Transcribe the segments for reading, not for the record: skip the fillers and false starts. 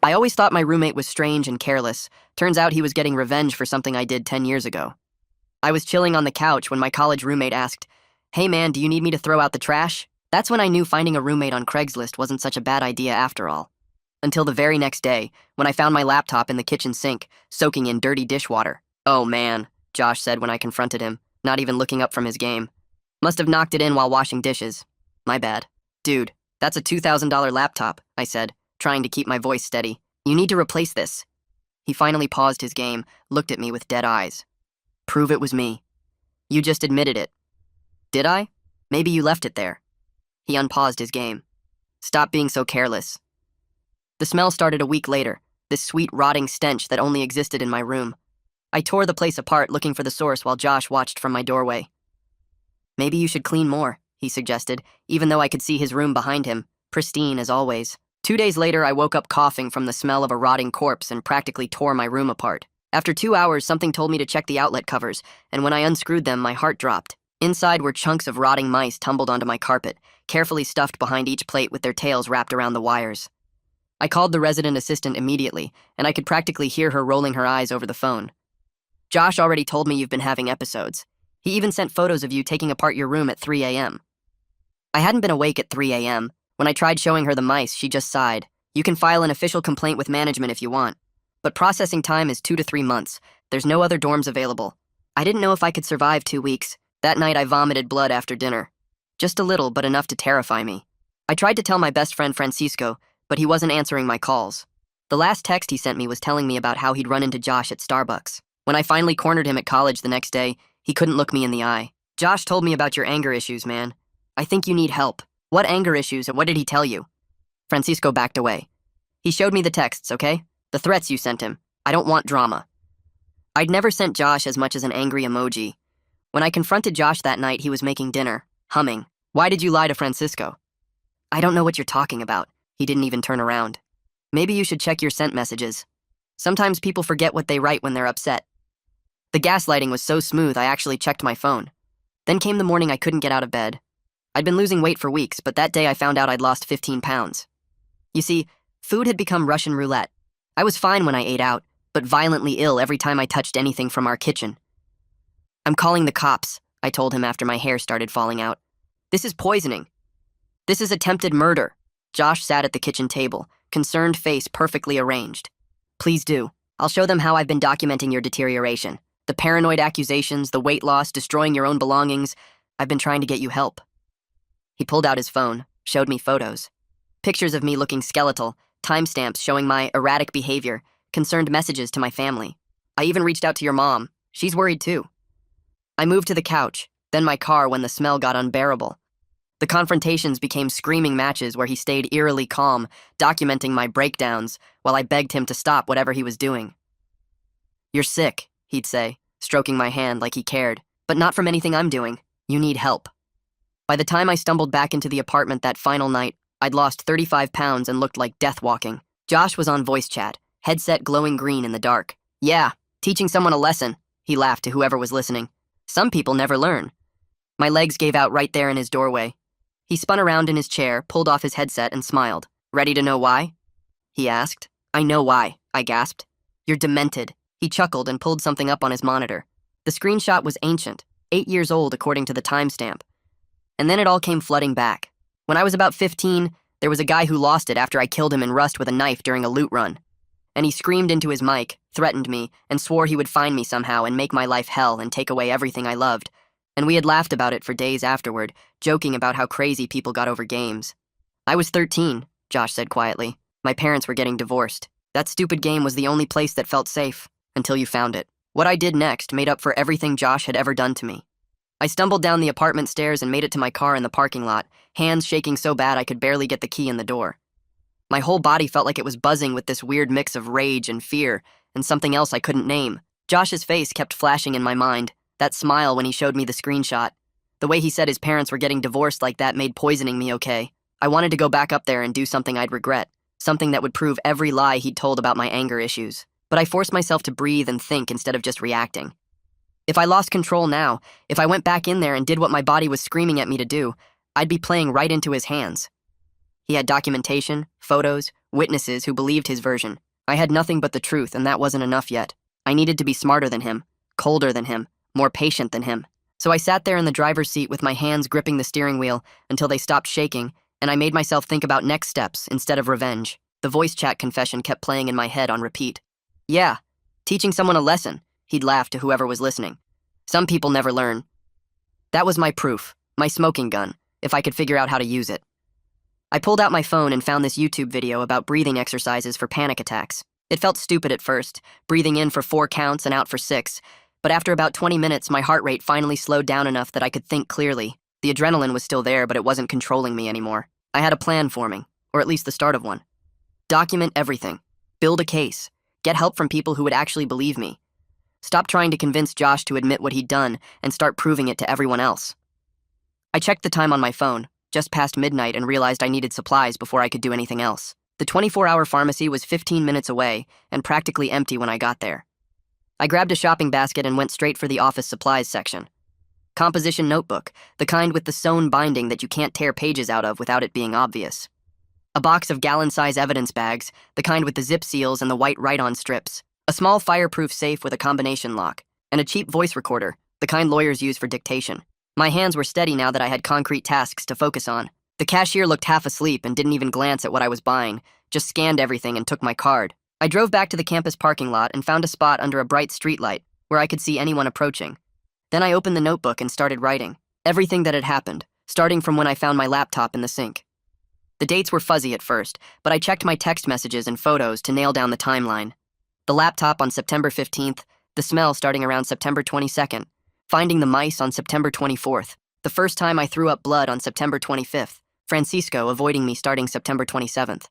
I always thought my roommate was strange and careless. Turns out he was getting revenge for something I did 10 years ago. I was chilling on the couch when my college roommate asked, "Hey man, do you need me to throw out the trash?" That's when I knew finding a roommate on Craigslist wasn't such a bad idea after all. Until the very next day, when I found my laptop in the kitchen sink, soaking in dirty dishwater. "Oh man," Josh said when I confronted him, not even looking up from his game. "Must have knocked it in while washing dishes. My bad." "Dude, that's a $2,000 laptop," I said, trying to keep my voice steady. "You need to replace this." He finally paused his game, looked at me with dead eyes. "Prove it was me. You just admitted it." "Did I? Maybe you left it there." He unpaused his game. "Stop being so careless." The smell started a week later, this sweet rotting stench that only existed in my room. I tore the place apart looking for the source while Josh watched from my doorway. "Maybe you should clean more," he suggested, even though I could see his room behind him, pristine as always. 2 days later, I woke up coughing from the smell of a rotting corpse and practically tore my room apart. After 2 hours, something told me to check the outlet covers, and when I unscrewed them, my heart dropped. Inside were chunks of rotting mice tumbled onto my carpet, carefully stuffed behind each plate with their tails wrapped around the wires. I called the resident assistant immediately, and I could practically hear her rolling her eyes over the phone. "Josh already told me you've been having episodes. He even sent photos of you taking apart your room at 3 a.m. I hadn't been awake at 3 a.m. When I tried showing her the mice, she just sighed. "You can file an official complaint with management if you want. But processing time is 2 to 3 months. There's no other dorms available." I didn't know if I could survive 2 weeks. That night I vomited blood after dinner. Just a little, but enough to terrify me. I tried to tell my best friend Francisco, but he wasn't answering my calls. The last text he sent me was telling me about how he'd run into Josh at Starbucks. When I finally cornered him at college the next day, he couldn't look me in the eye. "Josh told me about your anger issues, man. I think you need help." "What anger issues, and what did he tell you?" Francisco backed away. "He showed me the texts, okay? The threats you sent him. I don't want drama." I'd never sent Josh as much as an angry emoji. When I confronted Josh that night, he was making dinner, humming. "Why did you lie to Francisco?" "I don't know what you're talking about." He didn't even turn around. "Maybe you should check your sent messages. Sometimes people forget what they write when they're upset." The gaslighting was so smooth, I actually checked my phone. Then came the morning I couldn't get out of bed. I'd been losing weight for weeks, but that day I found out I'd lost 15 pounds. You see, food had become Russian roulette. I was fine when I ate out, but violently ill every time I touched anything from our kitchen. "I'm calling the cops," I told him after my hair started falling out. "This is poisoning. This is attempted murder." Josh sat at the kitchen table, concerned face perfectly arranged. "Please do. I'll show them how I've been documenting your deterioration. The paranoid accusations, the weight loss, destroying your own belongings. I've been trying to get you help." He pulled out his phone, showed me photos. Pictures of me looking skeletal, timestamps showing my erratic behavior, concerned messages to my family. "I even reached out to your mom. She's worried too." I moved to the couch, then my car when the smell got unbearable. The confrontations became screaming matches where he stayed eerily calm, documenting my breakdowns while I begged him to stop whatever he was doing. "You're sick," he'd say, stroking my hand like he cared, "but not from anything I'm doing. You need help." By the time I stumbled back into the apartment that final night, I'd lost 35 pounds and looked like death walking. Josh was on voice chat, headset glowing green in the dark. "Yeah, teaching someone a lesson," he laughed to whoever was listening. "Some people never learn." My legs gave out right there in his doorway. He spun around in his chair, pulled off his headset, and smiled. "Ready to know why?" he asked. "I know why," I gasped. "You're demented." He chuckled and pulled something up on his monitor. The screenshot was ancient, 8 years old according to the timestamp. And then it all came flooding back. When I was about 15, there was a guy who lost it after I killed him in Rust with a knife during a loot run. And he screamed into his mic, threatened me, and swore he would find me somehow and make my life hell and take away everything I loved. And we had laughed about it for days afterward, joking about how crazy people got over games. "I was 13, Josh said quietly. "My parents were getting divorced. That stupid game was the only place that felt safe, until you found it." What I did next made up for everything Josh had ever done to me. I stumbled down the apartment stairs and made it to my car in the parking lot, hands shaking so bad I could barely get the key in the door. My whole body felt like it was buzzing with this weird mix of rage and fear, and something else I couldn't name. Josh's face kept flashing in my mind, that smile when he showed me the screenshot. The way he said his parents were getting divorced like that made poisoning me okay. I wanted to go back up there and do something I'd regret, something that would prove every lie he'd told about my anger issues. But I forced myself to breathe and think instead of just reacting. If I lost control now, if I went back in there and did what my body was screaming at me to do, I'd be playing right into his hands. He had documentation, photos, witnesses who believed his version. I had nothing but the truth, and that wasn't enough yet. I needed to be smarter than him, colder than him, more patient than him. So I sat there in the driver's seat with my hands gripping the steering wheel until they stopped shaking, and I made myself think about next steps instead of revenge. The voice chat confession kept playing in my head on repeat. Yeah, teaching someone a lesson, he'd laugh to whoever was listening. Some people never learn. That was my proof, my smoking gun, if I could figure out how to use it. I pulled out my phone and found this YouTube video about breathing exercises for panic attacks. It felt stupid at first, breathing in for 4 counts and out for 6, but after about 20 minutes, my heart rate finally slowed down enough that I could think clearly. The adrenaline was still there, but it wasn't controlling me anymore. I had a plan forming, or at least the start of one. Document everything. Build a case. Get help from people who would actually believe me. Stop trying to convince Josh to admit what he'd done and start proving it to everyone else. I checked the time on my phone, just past midnight, and realized I needed supplies before I could do anything else. The 24-hour pharmacy was 15 minutes away and practically empty when I got there. I grabbed a shopping basket and went straight for the office supplies section. Composition notebook, the kind with the sewn binding that you can't tear pages out of without it being obvious. A box of gallon-size evidence bags, the kind with the zip seals and the white write-on strips. A small fireproof safe with a combination lock. And a cheap voice recorder, the kind lawyers use for dictation. My hands were steady now that I had concrete tasks to focus on. The cashier looked half asleep and didn't even glance at what I was buying, just scanned everything and took my card. I drove back to the campus parking lot and found a spot under a bright streetlight where I could see anyone approaching. Then I opened the notebook and started writing. Everything that had happened, starting from when I found my laptop in the sink. The dates were fuzzy at first, but I checked my text messages and photos to nail down the timeline. The laptop on September 15th, the smell starting around September 22nd, finding the mice on September 24th, the first time I threw up blood on September 25th, Francisco avoiding me starting September 27th.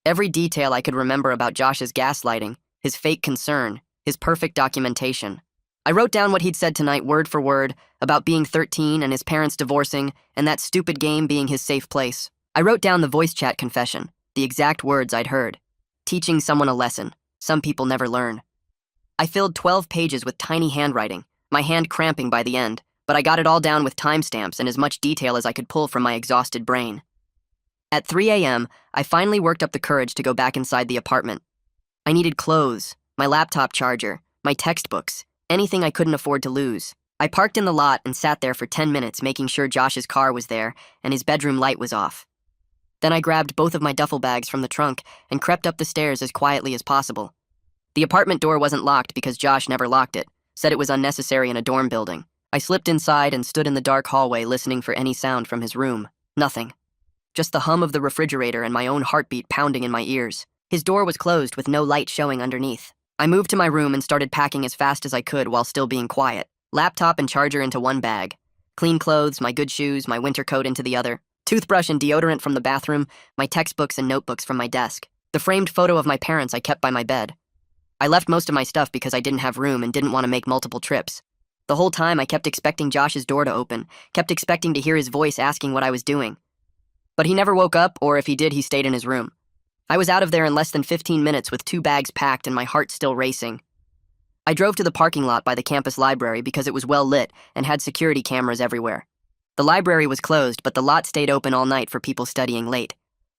Every detail I could remember about Josh's gaslighting, his fake concern, his perfect documentation. I wrote down what he'd said tonight word for word about being 13 and his parents divorcing and that stupid game being his safe place. I wrote down the voice chat confession, the exact words I'd heard. Teaching someone a lesson. Some people never learn. I filled 12 pages with tiny handwriting, my hand cramping by the end, but I got it all down with timestamps and as much detail as I could pull from my exhausted brain. At 3 a.m., I finally worked up the courage to go back inside the apartment. I needed clothes, my laptop charger, my textbooks, anything I couldn't afford to lose. I parked in the lot and sat there for 10 minutes making sure Josh's car was there and his bedroom light was off. Then I grabbed both of my duffel bags from the trunk and crept up the stairs as quietly as possible. The apartment door wasn't locked because Josh never locked it, said it was unnecessary in a dorm building. I slipped inside and stood in the dark hallway listening for any sound from his room. Nothing. Just the hum of the refrigerator and my own heartbeat pounding in my ears. His door was closed with no light showing underneath. I moved to my room and started packing as fast as I could while still being quiet. Laptop and charger into one bag. Clean clothes, my good shoes, my winter coat into the other. Toothbrush and deodorant from the bathroom, my textbooks and notebooks from my desk. The framed photo of my parents I kept by my bed. I left most of my stuff because I didn't have room and didn't want to make multiple trips. The whole time I kept expecting Josh's door to open, kept expecting to hear his voice asking what I was doing. But he never woke up, or if he did, he stayed in his room. I was out of there in less than 15 minutes with 2 bags packed and my heart still racing. I drove to the parking lot by the campus library because it was well lit and had security cameras everywhere. The library was closed, but the lot stayed open all night for people studying late.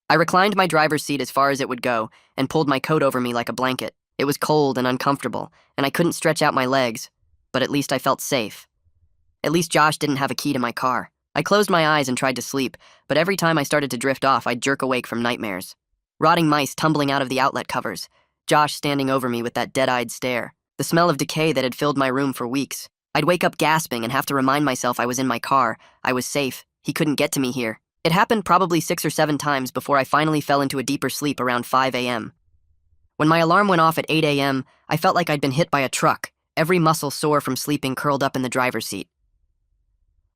I reclined my driver's seat as far as it would go and pulled my coat over me like a blanket. It was cold and uncomfortable, and I couldn't stretch out my legs, but at least I felt safe. At least Josh didn't have a key to my car. I closed my eyes and tried to sleep, but every time I started to drift off, I'd jerk awake from nightmares. Rotting mice tumbling out of the outlet covers, Josh standing over me with that dead-eyed stare, the smell of decay that had filled my room for weeks. I'd wake up gasping and have to remind myself I was in my car, I was safe, he couldn't get to me here. It happened probably 6 or 7 times before I finally fell into a deeper sleep around 5 a.m. When my alarm went off at 8 a.m., I felt like I'd been hit by a truck, every muscle sore from sleeping curled up in the driver's seat.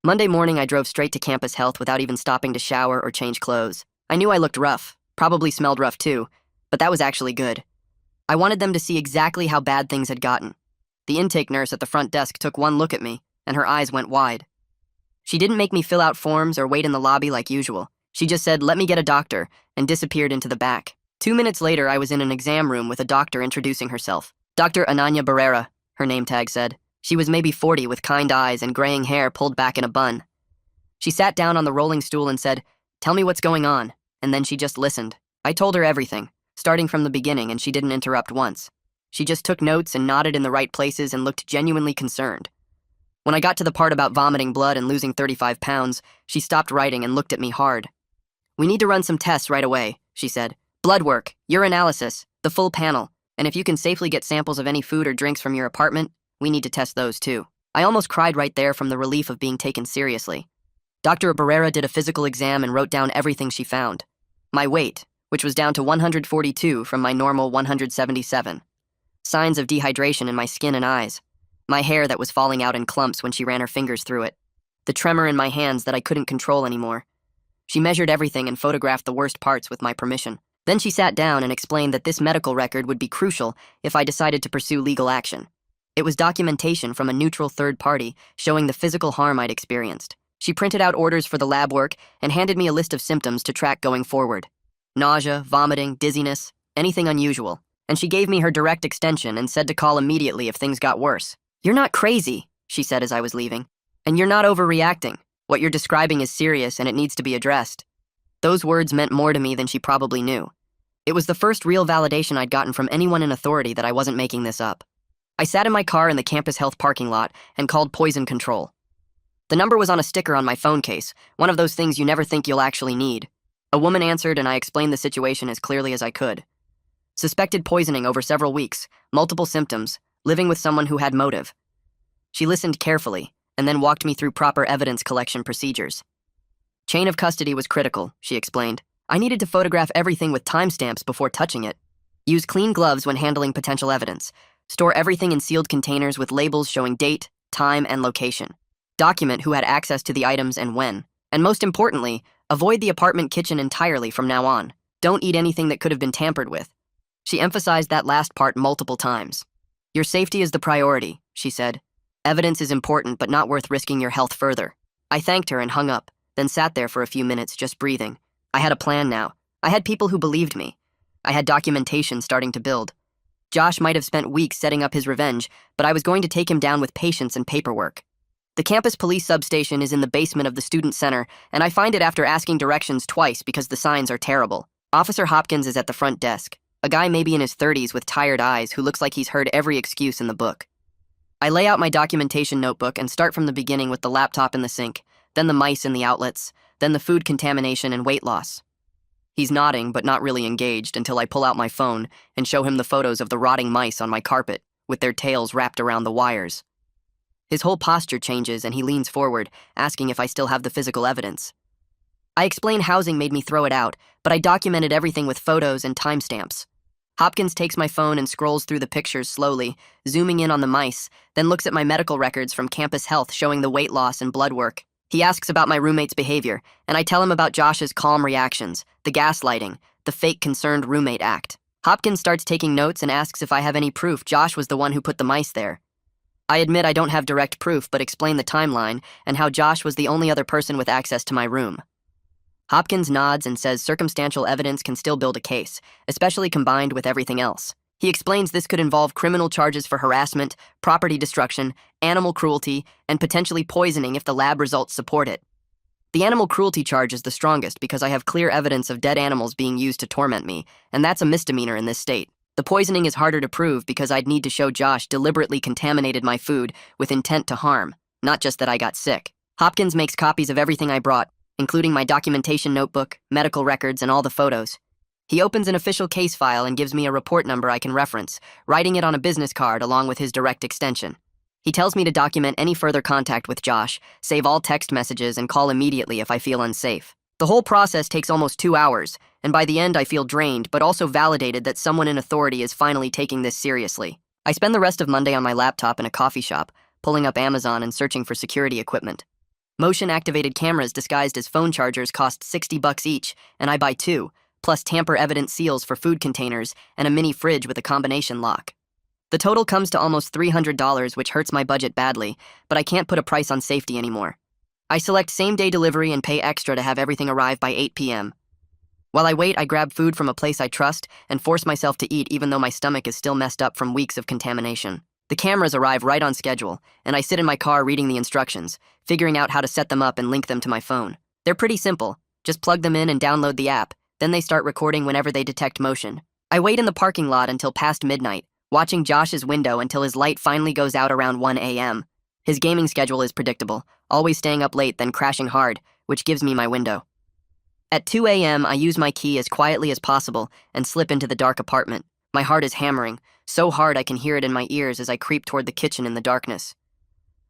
Monday morning, I drove straight to Campus Health without even stopping to shower or change clothes. I knew I looked rough, probably smelled rough too, but that was actually good. I wanted them to see exactly how bad things had gotten. The intake nurse at the front desk took one look at me, and her eyes went wide. She didn't make me fill out forms or wait in the lobby like usual. She just said, "Let me get a doctor," and disappeared into the back. 2 minutes later, I was in an exam room with a doctor introducing herself. Dr. Ananya Barrera, her name tag said. She was maybe 40 with kind eyes and graying hair pulled back in a bun. She sat down on the rolling stool and said, "Tell me what's going on," and then she just listened. I told her everything. starting from the beginning, and she didn't interrupt once. She just took notes and nodded in the right places and looked genuinely concerned. When I got to the part about vomiting blood and losing 35 pounds, she stopped writing and looked at me hard. "We need to run some tests right away," she said. "Blood work, urinalysis, the full panel, and if you can safely get samples of any food or drinks from your apartment, we need to test those too." I almost cried right there from the relief of being taken seriously. Dr. Barrera did a physical exam and wrote down everything she found. My weight, which was down to 142 from my normal 177. Signs of dehydration in my skin and eyes. My hair that was falling out in clumps when she ran her fingers through it. The tremor in my hands that I couldn't control anymore. She measured everything and photographed the worst parts with my permission. Then she sat down and explained that this medical record would be crucial if I decided to pursue legal action. It was documentation from a neutral third party showing the physical harm I'd experienced. She printed out orders for the lab work and handed me a list of symptoms to track going forward. Nausea, vomiting, dizziness, anything unusual. And she gave me her direct extension and said to call immediately if things got worse. "You're not crazy," she said as I was leaving. "And you're not overreacting. What you're describing is serious and it needs to be addressed." Those words meant more to me than she probably knew. It was the first real validation I'd gotten from anyone in authority that I wasn't making this up. I sat in my car in the campus health parking lot and called poison control. The number was on a sticker on my phone case, one of those things you never think you'll actually need. A woman answered and I explained the situation as clearly as I could. Suspected poisoning over several weeks, multiple symptoms, living with someone who had motive. She listened carefully and then walked me through proper evidence collection procedures. Chain of custody was critical, she explained. I needed to photograph everything with timestamps before touching it. Use clean gloves when handling potential evidence. Store everything in sealed containers with labels showing date, time, and location. Document who had access to the items and when. And most importantly, avoid the apartment kitchen entirely from now on. Don't eat anything that could have been tampered with. She emphasized that last part multiple times. Your safety is the priority, she said. Evidence is important, but not worth risking your health further. I thanked her and hung up, then sat there for a few minutes just breathing. I had a plan now. I had people who believed me. I had documentation starting to build. Josh might have spent weeks setting up his revenge, but I was going to take him down with patience and paperwork. The campus police substation is in the basement of the student center, and I find it after asking directions twice because the signs are terrible. Officer Hopkins is at the front desk, a guy maybe in his 30s with tired eyes who looks like he's heard every excuse in the book. I lay out my documentation notebook and start from the beginning with the laptop in the sink, then the mice in the outlets, then the food contamination and weight loss. He's nodding but not really engaged until I pull out my phone and show him the photos of the rotting mice on my carpet, with their tails wrapped around the wires. His whole posture changes and he leans forward, asking if I still have the physical evidence. I explain housing made me throw it out, but I documented everything with photos and timestamps. Hopkins takes my phone and scrolls through the pictures slowly, zooming in on the mice, then looks at my medical records from campus health showing the weight loss and blood work. He asks about my roommate's behavior, and I tell him about Josh's calm reactions, the gaslighting, the fake concerned roommate act. Hopkins starts taking notes and asks if I have any proof Josh was the one who put the mice there. I admit I don't have direct proof, but explain the timeline and how Josh was the only other person with access to my room. Hopkins nods and says circumstantial evidence can still build a case, especially combined with everything else. He explains this could involve criminal charges for harassment, property destruction, animal cruelty, and potentially poisoning if the lab results support it. The animal cruelty charge is the strongest because I have clear evidence of dead animals being used to torment me, and that's a misdemeanor in this state. The poisoning is harder to prove because I'd need to show Josh deliberately contaminated my food with intent to harm, not just that I got sick. Hopkins makes copies of everything I brought, including my documentation notebook, medical records, and all the photos. He opens an official case file and gives me a report number I can reference, writing it on a business card along with his direct extension. He tells me to document any further contact with Josh, save all text messages, and call immediately if I feel unsafe. The whole process takes almost 2 hours, and by the end I feel drained but also validated that someone in authority is finally taking this seriously. I spend the rest of Monday on my laptop in a coffee shop, pulling up Amazon and searching for security equipment. Motion-activated cameras disguised as phone chargers cost $60 each, and I buy 2, plus tamper-evident seals for food containers and a mini fridge with a combination lock. The total comes to almost $300, which hurts my budget badly, but I can't put a price on safety anymore. I select same-day delivery and pay extra to have everything arrive by 8 p.m. While I wait, I grab food from a place I trust and force myself to eat even though my stomach is still messed up from weeks of contamination. The cameras arrive right on schedule, and I sit in my car reading the instructions, figuring out how to set them up and link them to my phone. They're pretty simple. Just plug them in and download the app, then they start recording whenever they detect motion. I wait in the parking lot until past midnight, watching Josh's window until his light finally goes out around 1 a.m. His gaming schedule is predictable, always staying up late then crashing hard, which gives me my window. At 2 a.m., I use my key as quietly as possible and slip into the dark apartment. My heart is hammering, so hard I can hear it in my ears as I creep toward the kitchen in the darkness.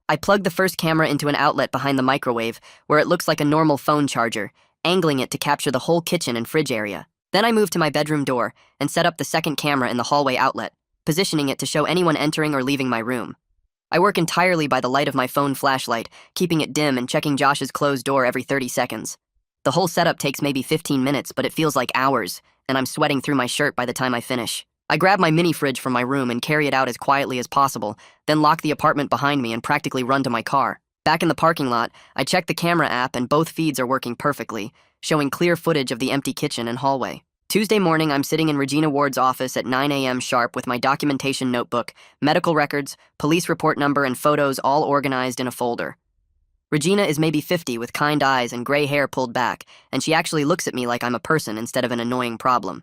I plug the first camera into an outlet behind the microwave, where it looks like a normal phone charger, angling it to capture the whole kitchen and fridge area. Then I move to my bedroom door and set up the second camera in the hallway outlet, positioning it to show anyone entering or leaving my room. I work entirely by the light of my phone flashlight, keeping it dim and checking Josh's closed door every 30 seconds. The whole setup takes maybe 15 minutes, but it feels like hours, and I'm sweating through my shirt by the time I finish. I grab my mini fridge from my room and carry it out as quietly as possible, then lock the apartment behind me and practically run to my car. Back in the parking lot, I check the camera app and both feeds are working perfectly, showing clear footage of the empty kitchen and hallway. Tuesday morning, I'm sitting in Regina Ward's office at 9 a.m. sharp with my documentation notebook, medical records, police report number, and photos all organized in a folder. Regina is maybe 50 with kind eyes and gray hair pulled back, and she actually looks at me like I'm a person instead of an annoying problem.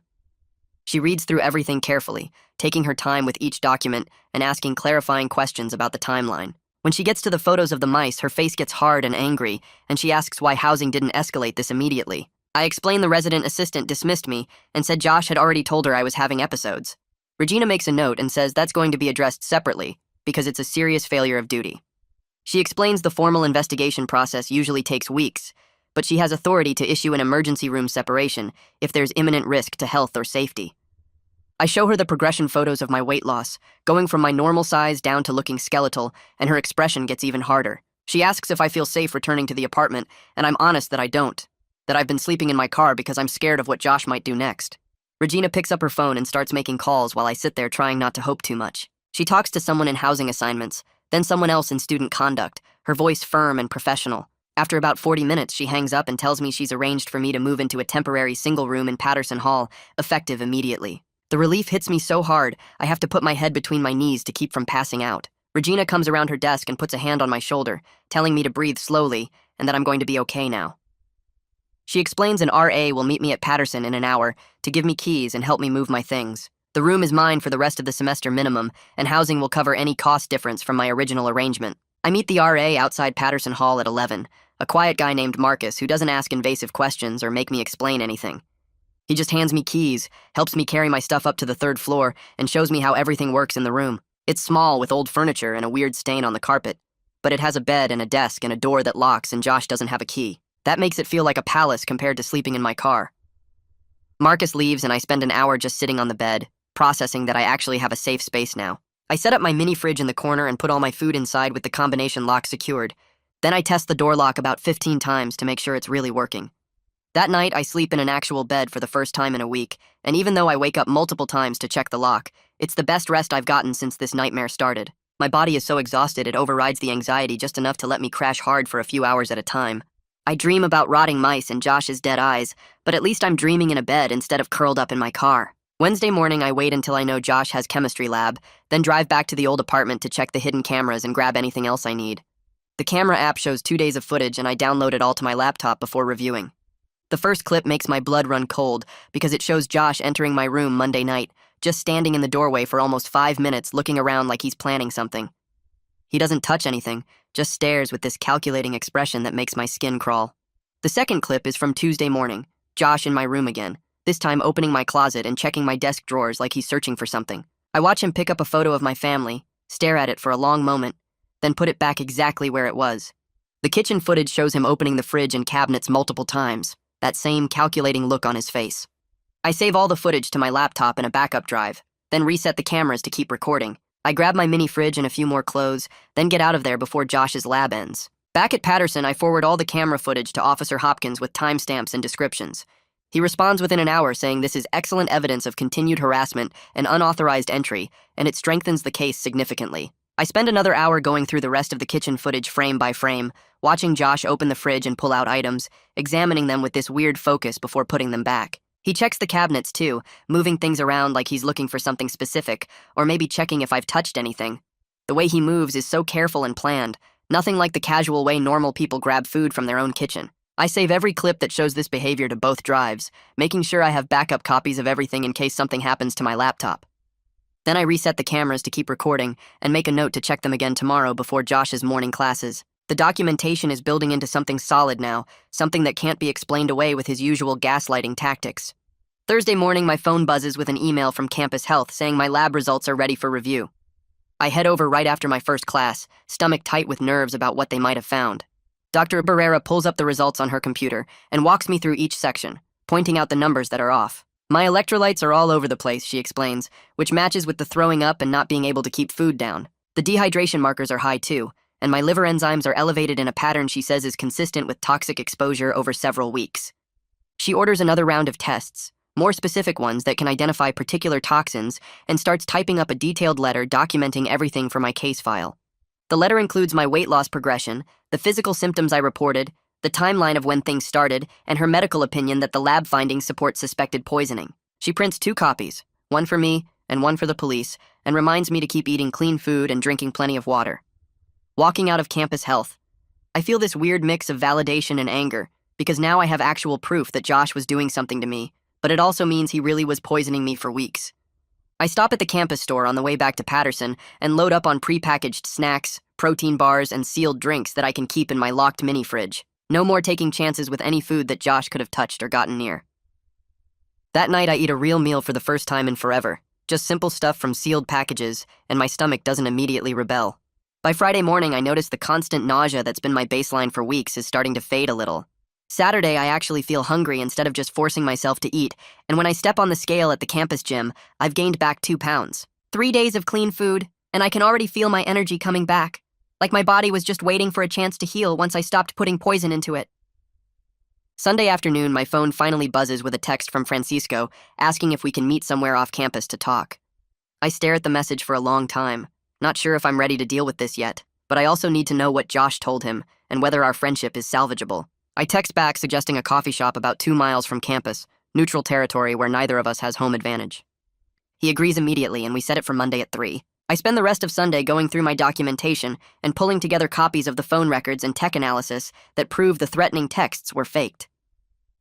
She reads through everything carefully, taking her time with each document and asking clarifying questions about the timeline. When she gets to the photos of the mice, her face gets hard and angry, and she asks why housing didn't escalate this immediately. I explain the resident assistant dismissed me and said Josh had already told her I was having episodes. Regina makes a note and says that's going to be addressed separately because it's a serious failure of duty. She explains the formal investigation process usually takes weeks, but she has authority to issue an emergency room separation if there's imminent risk to health or safety. I show her the progression photos of my weight loss, going from my normal size down to looking skeletal, and her expression gets even harder. She asks if I feel safe returning to the apartment, and I'm honest that I don't. That I've been sleeping in my car because I'm scared of what Josh might do next. Regina picks up her phone and starts making calls while I sit there trying not to hope too much. She talks to someone in housing assignments, then someone else in student conduct, her voice firm and professional. After about 40 minutes, she hangs up and tells me she's arranged for me to move into a temporary single room in Patterson Hall, effective immediately. The relief hits me so hard, I have to put my head between my knees to keep from passing out. Regina comes around her desk and puts a hand on my shoulder, telling me to breathe slowly and that I'm going to be okay now. She explains an RA will meet me at Patterson in an hour to give me keys and help me move my things. The room is mine for the rest of the semester minimum, and housing will cover any cost difference from my original arrangement. I meet the RA outside Patterson Hall at 11, a quiet guy named Marcus who doesn't ask invasive questions or make me explain anything. He just hands me keys, helps me carry my stuff up to the third floor, and shows me how everything works in the room. It's small with old furniture and a weird stain on the carpet, but it has a bed and a desk and a door that locks, and Josh doesn't have a key. That makes it feel like a palace compared to sleeping in my car. Marcus leaves and I spend an hour just sitting on the bed, processing that I actually have a safe space now. I set up my mini fridge in the corner and put all my food inside with the combination lock secured. Then I test the door lock about 15 times to make sure it's really working. That night, I sleep in an actual bed for the first time in a week, and even though I wake up multiple times to check the lock, it's the best rest I've gotten since this nightmare started. My body is so exhausted it overrides the anxiety just enough to let me crash hard for a few hours at a time. I dream about rotting mice and Josh's dead eyes, but at least I'm dreaming in a bed instead of curled up in my car. Wednesday morning, I wait until I know Josh has chemistry lab, then drive back to the old apartment to check the hidden cameras and grab anything else I need. The camera app shows 2 days of footage and I download it all to my laptop before reviewing. The first clip makes my blood run cold because it shows Josh entering my room Monday night, just standing in the doorway for almost 5 minutes looking around like he's planning something. He doesn't touch anything, just stares with this calculating expression that makes my skin crawl. The second clip is from Tuesday morning, Josh in my room again, this time opening my closet and checking my desk drawers like he's searching for something. I watch him pick up a photo of my family, stare at it for a long moment, then put it back exactly where it was. The kitchen footage shows him opening the fridge and cabinets multiple times, that same calculating look on his face. I save all the footage to my laptop in a backup drive, then reset the cameras to keep recording. I grab my mini fridge and a few more clothes, then get out of there before Josh's lab ends. Back at Patterson, I forward all the camera footage to Officer Hopkins with timestamps and descriptions. He responds within an hour saying this is excellent evidence of continued harassment and unauthorized entry, and it strengthens the case significantly. I spend another hour going through the rest of the kitchen footage frame by frame, watching Josh open the fridge and pull out items, examining them with this weird focus before putting them back. He checks the cabinets too, moving things around like he's looking for something specific, or maybe checking if I've touched anything. The way he moves is so careful and planned, nothing like the casual way normal people grab food from their own kitchen. I save every clip that shows this behavior to both drives, making sure I have backup copies of everything in case something happens to my laptop. Then I reset the cameras to keep recording and make a note to check them again tomorrow before Josh's morning classes. The documentation is building into something solid now, something that can't be explained away with his usual gaslighting tactics. Thursday morning, my phone buzzes with an email from Campus Health saying my lab results are ready for review. I head over right after my first class, stomach tight with nerves about what they might have found. Dr. Barrera pulls up the results on her computer and walks me through each section, pointing out the numbers that are off. My electrolytes are all over the place, she explains, which matches with the throwing up and not being able to keep food down. The dehydration markers are high too, and my liver enzymes are elevated in a pattern she says is consistent with toxic exposure over several weeks. She orders another round of tests, more specific ones that can identify particular toxins, and starts typing up a detailed letter documenting everything for my case file. The letter includes my weight loss progression, the physical symptoms I reported, the timeline of when things started, and her medical opinion that the lab findings support suspected poisoning. She prints 2 copies, one for me and one for the police, and reminds me to keep eating clean food and drinking plenty of water. Walking out of Campus Health, I feel this weird mix of validation and anger, because now I have actual proof that Josh was doing something to me, but it also means he really was poisoning me for weeks. I stop at the campus store on the way back to Patterson and load up on prepackaged snacks, protein bars, and sealed drinks that I can keep in my locked mini fridge. No more taking chances with any food that Josh could have touched or gotten near. That night, I eat a real meal for the first time in forever. Just simple stuff from sealed packages, and my stomach doesn't immediately rebel. By Friday morning, I notice the constant nausea that's been my baseline for weeks is starting to fade a little. Saturday, I actually feel hungry instead of just forcing myself to eat, and when I step on the scale at the campus gym, I've gained back 2 pounds. 3 days of clean food, and I can already feel my energy coming back. Like my body was just waiting for a chance to heal once I stopped putting poison into it. Sunday afternoon, my phone finally buzzes with a text from Francisco asking if we can meet somewhere off campus to talk. I stare at the message for a long time, not sure if I'm ready to deal with this yet, but I also need to know what Josh told him and whether our friendship is salvageable. I text back suggesting a coffee shop about 2 miles from campus, neutral territory where neither of us has home advantage. He agrees immediately, and we set it for Monday at 3. I spend the rest of Sunday going through my documentation and pulling together copies of the phone records and tech analysis that prove the threatening texts were faked.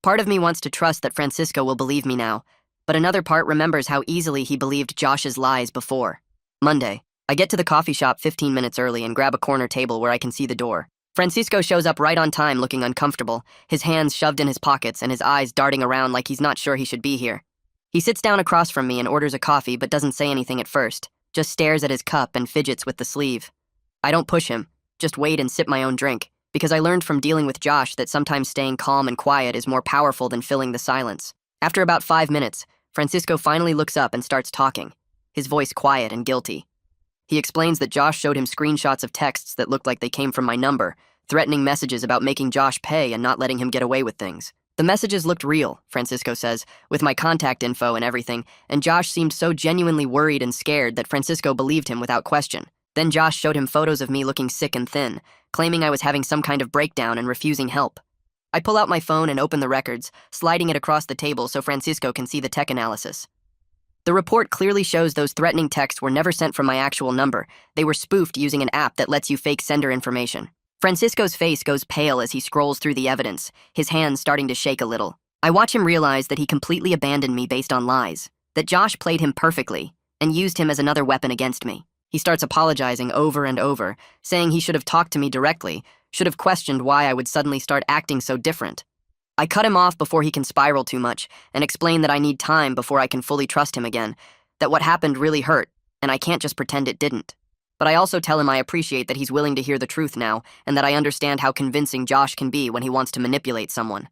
Part of me wants to trust that Francisco will believe me now, but another part remembers how easily he believed Josh's lies before. Monday, I get to the coffee shop 15 minutes early and grab a corner table where I can see the door. Francisco shows up right on time looking uncomfortable, his hands shoved in his pockets and his eyes darting around like he's not sure he should be here. He sits down across from me and orders a coffee but doesn't say anything at first, just stares at his cup and fidgets with the sleeve. I don't push him, just wait and sip my own drink, because I learned from dealing with Josh that sometimes staying calm and quiet is more powerful than filling the silence. After about 5 minutes, Francisco finally looks up and starts talking, his voice quiet and guilty. He explains that Josh showed him screenshots of texts that looked like they came from my number, threatening messages about making Josh pay and not letting him get away with things. The messages looked real, Francisco says, with my contact info and everything, and Josh seemed so genuinely worried and scared that Francisco believed him without question. Then Josh showed him photos of me looking sick and thin, claiming I was having some kind of breakdown and refusing help. I pull out my phone and open the records, sliding it across the table so Francisco can see the tech analysis. The report clearly shows those threatening texts were never sent from my actual number. They were spoofed using an app that lets you fake sender information. Francisco's face goes pale as he scrolls through the evidence, his hands starting to shake a little. I watch him realize that he completely abandoned me based on lies, that Josh played him perfectly and used him as another weapon against me. He starts apologizing over and over, saying he should have talked to me directly, should have questioned why I would suddenly start acting so different. I cut him off before he can spiral too much and explain that I need time before I can fully trust him again, that what happened really hurt, and I can't just pretend it didn't. But I also tell him I appreciate that he's willing to hear the truth now and that I understand how convincing Josh can be when he wants to manipulate someone.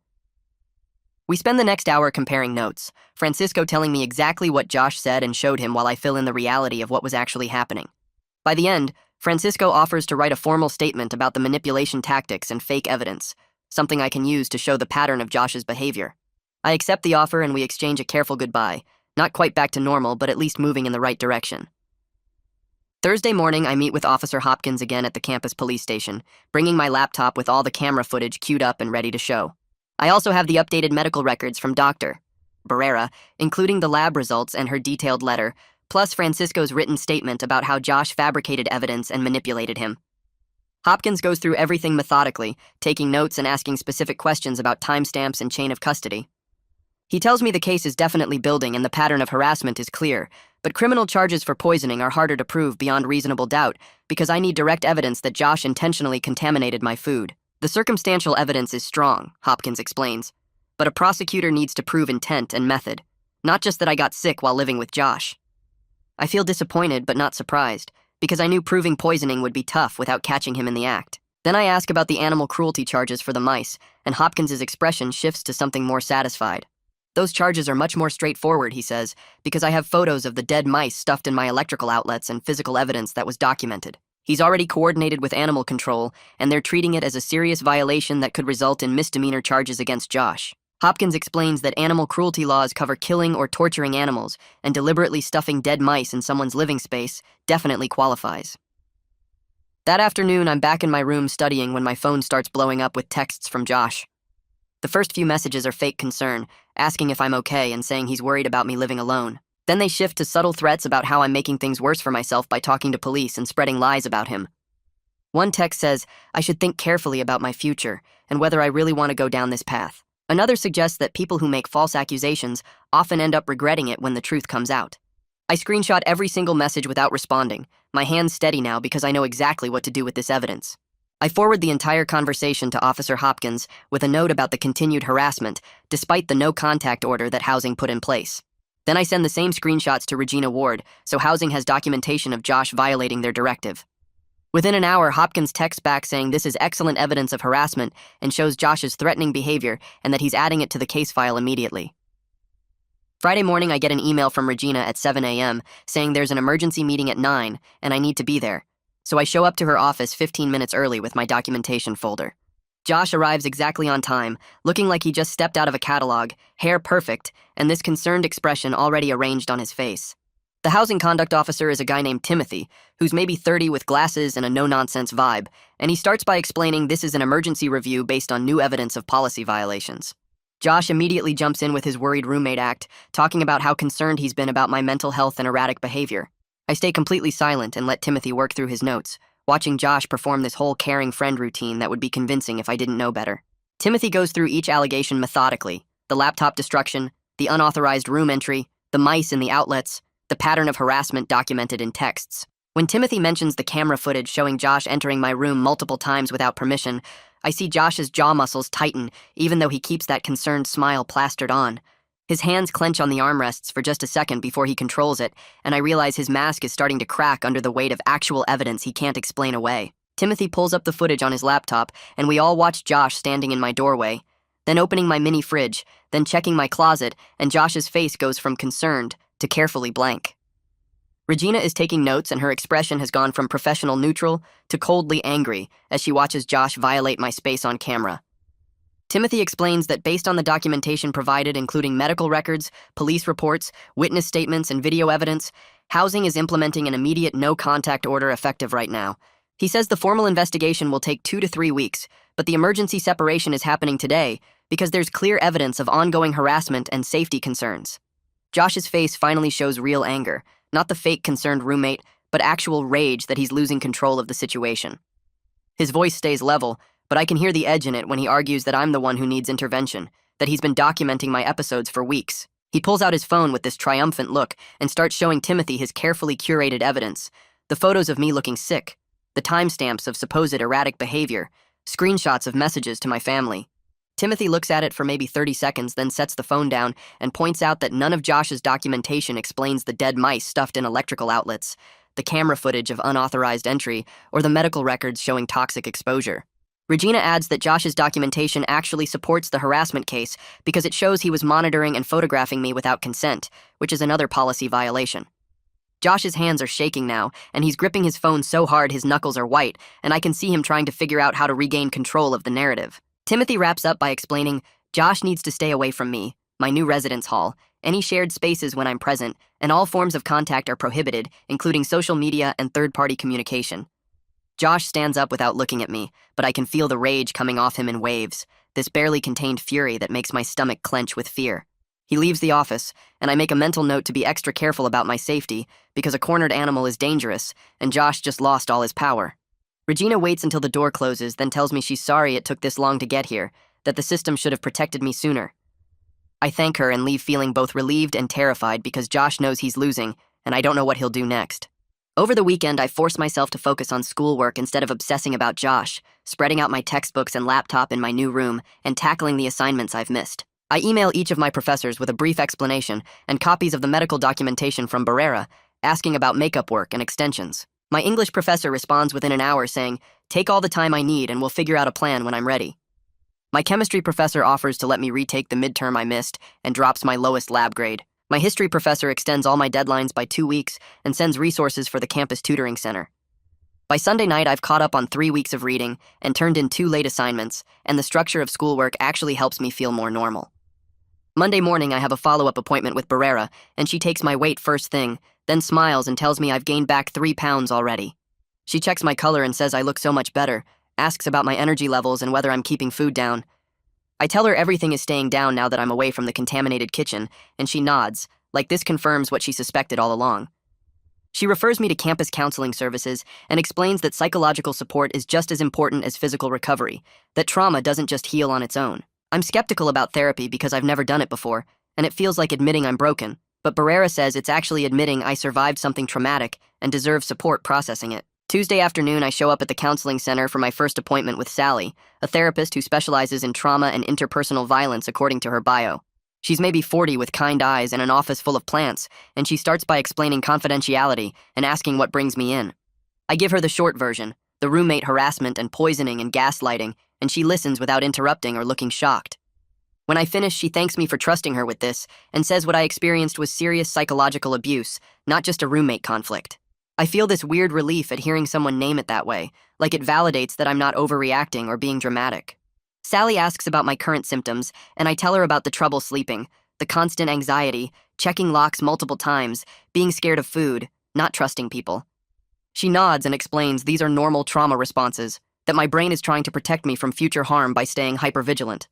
We spend the next hour comparing notes, Francisco telling me exactly what Josh said and showed him while I fill in the reality of what was actually happening. By the end, Francisco offers to write a formal statement about the manipulation tactics and fake evidence, something I can use to show the pattern of Josh's behavior. I accept the offer and we exchange a careful goodbye, not quite back to normal, but at least moving in the right direction. Thursday morning, I meet with Officer Hopkins again at the campus police station, bringing my laptop with all the camera footage queued up and ready to show. I also have the updated medical records from Dr. Barrera, including the lab results and her detailed letter, plus Francisco's written statement about how Josh fabricated evidence and manipulated him. Hopkins goes through everything methodically, taking notes and asking specific questions about timestamps and chain of custody. He tells me the case is definitely building and the pattern of harassment is clear, but criminal charges for poisoning are harder to prove beyond reasonable doubt because I need direct evidence that Josh intentionally contaminated my food. The circumstantial evidence is strong, Hopkins explains, but a prosecutor needs to prove intent and method, not just that I got sick while living with Josh. I feel disappointed but not surprised, because I knew proving poisoning would be tough without catching him in the act. Then I ask about the animal cruelty charges for the mice, and Hopkins' expression shifts to something more satisfied. Those charges are much more straightforward, he says, because I have photos of the dead mice stuffed in my electrical outlets and physical evidence that was documented. He's already coordinated with animal control, and they're treating it as a serious violation that could result in misdemeanor charges against Josh. Hopkins explains that animal cruelty laws cover killing or torturing animals, and deliberately stuffing dead mice in someone's living space definitely qualifies. That afternoon, I'm back in my room studying when my phone starts blowing up with texts from Josh. The first few messages are fake concern, asking if I'm okay and saying he's worried about me living alone. Then they shift to subtle threats about how I'm making things worse for myself by talking to police and spreading lies about him. One text says, I should think carefully about my future and whether I really want to go down this path. Another suggests that people who make false accusations often end up regretting it when the truth comes out. I screenshot every single message without responding, my hands steady now because I know exactly what to do with this evidence. I forward the entire conversation to Officer Hopkins with a note about the continued harassment, despite the no-contact order that Housing put in place. Then I send the same screenshots to Regina Ward, so Housing has documentation of Josh violating their directive. Within an hour, Hopkins texts back saying this is excellent evidence of harassment and shows Josh's threatening behavior and that he's adding it to the case file immediately. Friday morning, I get an email from Regina at 7 a.m. saying there's an emergency meeting at 9 and I need to be there. So I show up to her office 15 minutes early with my documentation folder. Josh arrives exactly on time, looking like he just stepped out of a catalog, hair perfect, and this concerned expression already arranged on his face. The housing conduct officer is a guy named Timothy, who's maybe 30 with glasses and a no-nonsense vibe, and he starts by explaining this is an emergency review based on new evidence of policy violations. Josh immediately jumps in with his worried roommate act, talking about how concerned he's been about my mental health and erratic behavior. I stay completely silent and let Timothy work through his notes, watching Josh perform this whole caring friend routine that would be convincing if I didn't know better. Timothy goes through each allegation methodically: the laptop destruction, the unauthorized room entry, the mice in the outlets, the pattern of harassment documented in texts. When Timothy mentions the camera footage showing Josh entering my room multiple times without permission, I see Josh's jaw muscles tighten, even though he keeps that concerned smile plastered on. His hands clench on the armrests for just a second before he controls it, and I realize his mask is starting to crack under the weight of actual evidence he can't explain away. Timothy pulls up the footage on his laptop, and we all watch Josh standing in my doorway, then opening my mini fridge, then checking my closet, and Josh's face goes from concerned to carefully blank. Regina is taking notes, and her expression has gone from professional neutral to coldly angry as she watches Josh violate my space on camera. Timothy explains that based on the documentation provided, including medical records, police reports, witness statements, and video evidence, Housing is implementing an immediate no-contact order effective right now. He says the formal investigation will take 2 to 3 weeks, but the emergency separation is happening today because there's clear evidence of ongoing harassment and safety concerns. Josh's face finally shows real anger, not the fake concerned roommate, but actual rage that he's losing control of the situation. His voice stays level, but I can hear the edge in it when he argues that I'm the one who needs intervention, that he's been documenting my episodes for weeks. He pulls out his phone with this triumphant look and starts showing Timothy his carefully curated evidence, the photos of me looking sick, the timestamps of supposed erratic behavior, screenshots of messages to my family. Timothy looks at it for maybe 30 seconds, then sets the phone down and points out that none of Josh's documentation explains the dead mice stuffed in electrical outlets, the camera footage of unauthorized entry, or the medical records showing toxic exposure. Regina adds that Josh's documentation actually supports the harassment case because it shows he was monitoring and photographing me without consent, which is another policy violation. Josh's hands are shaking now, and he's gripping his phone so hard his knuckles are white, and I can see him trying to figure out how to regain control of the narrative. Timothy wraps up by explaining, Josh needs to stay away from me, my new residence hall, any shared spaces when I'm present, and all forms of contact are prohibited, including social media and third-party communication. Josh stands up without looking at me, but I can feel the rage coming off him in waves, this barely contained fury that makes my stomach clench with fear. He leaves the office, and I make a mental note to be extra careful about my safety because a cornered animal is dangerous, and Josh just lost all his power. Regina waits until the door closes, then tells me she's sorry it took this long to get here, that the system should have protected me sooner. I thank her and leave feeling both relieved and terrified because Josh knows he's losing, and I don't know what he'll do next. Over the weekend, I forced myself to focus on schoolwork instead of obsessing about Josh, spreading out my textbooks and laptop in my new room, and tackling the assignments I've missed. I email each of my professors with a brief explanation and copies of the medical documentation from Barrera, asking about makeup work and extensions. My English professor responds within an hour saying, "Take all the time I need and we'll figure out a plan when I'm ready." My chemistry professor offers to let me retake the midterm I missed and drops my lowest lab grade. My history professor extends all my deadlines by 2 weeks and sends resources for the campus tutoring center. By Sunday night, I've caught up on 3 weeks of reading and turned in 2 late assignments, and the structure of schoolwork actually helps me feel more normal. Monday morning, I have a follow-up appointment with Barrera, and she takes my weight first thing, then smiles and tells me I've gained back 3 pounds already. She checks my color and says I look so much better, asks about my energy levels and whether I'm keeping food down. I tell her everything is staying down now that I'm away from the contaminated kitchen, and she nods, like this confirms what she suspected all along. She refers me to campus counseling services and explains that psychological support is just as important as physical recovery, that trauma doesn't just heal on its own. I'm skeptical about therapy because I've never done it before, and it feels like admitting I'm broken, but Barrera says it's actually admitting I survived something traumatic and deserve support processing it. Tuesday afternoon, I show up at the counseling center for my first appointment with Sally, a therapist who specializes in trauma and interpersonal violence according to her bio. She's maybe 40 with kind eyes and an office full of plants, and she starts by explaining confidentiality and asking what brings me in. I give her the short version, the roommate harassment and poisoning and gaslighting, and she listens without interrupting or looking shocked. When I finish, she thanks me for trusting her with this and says what I experienced was serious psychological abuse, not just a roommate conflict. I feel this weird relief at hearing someone name it that way, like it validates that I'm not overreacting or being dramatic. Sally asks about my current symptoms, and I tell her about the trouble sleeping, the constant anxiety, checking locks multiple times, being scared of food, not trusting people. She nods and explains these are normal trauma responses, that my brain is trying to protect me from future harm by staying hypervigilant.